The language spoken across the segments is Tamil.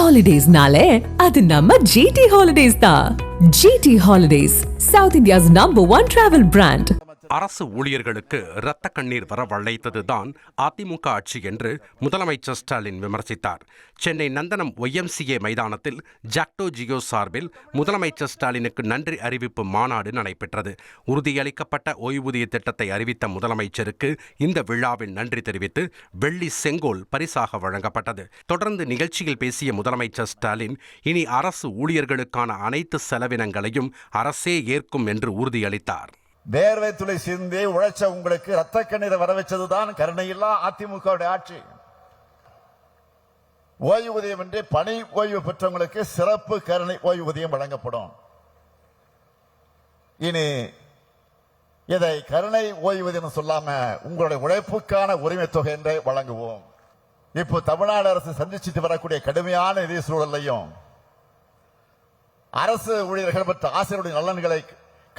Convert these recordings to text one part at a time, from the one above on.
Holidays-nale, அது நம்ம GT Holidays தான். GT Holidays, South India's #1 travel brand. அரசு ஊழியர்களுக்கு இரத்த கண்ணீர் வரவழைத்ததுதான் அதிமுக ஆட்சி என்று முதலமைச்சர் ஸ்டாலின் விமர்சித்தார். சென்னை நந்தனம் YMCA மைதானத்தில் ஜாக்டோ ஜியோ சார்பில் முதலமைச்சர் ஸ்டாலினுக்கு நன்றி அறிவிப்பு மாநாடு நடைபெற்றது. உறுதியளிக்கப்பட்ட ஓய்வூதிய திட்டத்தை அறிவித்த முதலமைச்சருக்கு இந்த விழாவில் நன்றி தெரிவித்து வெள்ளி செங்கோல் பரிசாக வழங்கப்பட்டது. தொடர்ந்து நிகழ்ச்சியில் பேசிய முதலமைச்சர் ஸ்டாலின், இனி அரசு ஊழியர்களுக்கான அனைத்து செலவினங்களையும் அரசே ஏற்கும் என்று உறுதியளித்தார். வேர்வை துளி சிந்தி உழைச்ச உங்களுக்கு ரத்த கண்ணீரை வர வச்சதுதான் கருணையில்லா அதிமுக ஆட்சி. ஓய்வூதியம் இன்றி பணி ஓய்வு பெற்றவங்களுக்கு சிறப்பு கருணை ஓய்வூதியம் வழங்கப்படும். இனி இதை கருணை ஓய்வூதியம் சொல்லாம உங்களுடைய உழைப்புக்கான உரிமை தொகை என்றே வழங்குவோம். இப்போ தமிழ்நாடு அரசு சந்திச்சுட்டு வரக்கூடிய கடுமையான நிதி சூழலையும் அரசு ஊழியர்கள் மற்றும் ஆசிரியருடைய நலன்களை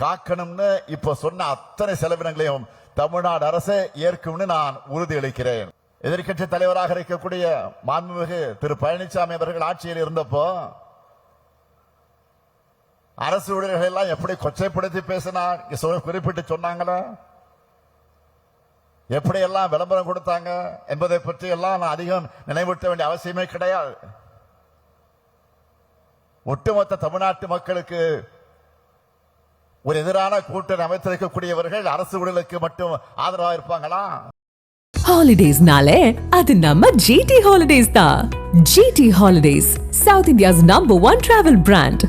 காக்கணும்னு இப்ப சொன்ன அத்தனை செலவினங்களையும் தமிழ்நாடு அரசு ஏற்கும்னு நான் உறுதியளிக்கிறேன். எதிர்கட்சி தலைவராக இருக்கக்கூடிய மாண்புமிகு திரு பழனிசாமி அவர்கள் ஆட்சியில் இருந்தப்போ அரசு ஊழியர்கள் எல்லாம் எப்படி கொச்சைப்படுத்தி பேசினா குறிப்பிட்டு சொன்னாங்களா, எப்படி எல்லாம் விளம்பரம் கொடுத்தாங்க என்பதை பற்றி எல்லாம் நான் அதிகம் நினைவூட்ட வேண்டிய அவசியமே கிடையாது. ஒட்டுமொத்த தமிழ்நாட்டு மக்களுக்கு ஒரு எதிரான கூட்டணி அமைத்திருக்கக்கூடியவர்கள் அரசு ஊழியர்களுக்கு மட்டும் ஆதரவாக இருப்பாங்களா? Holidays-nale, அது நம்ம GT Holidays தான். GT Holidays, South India's #1 travel brand.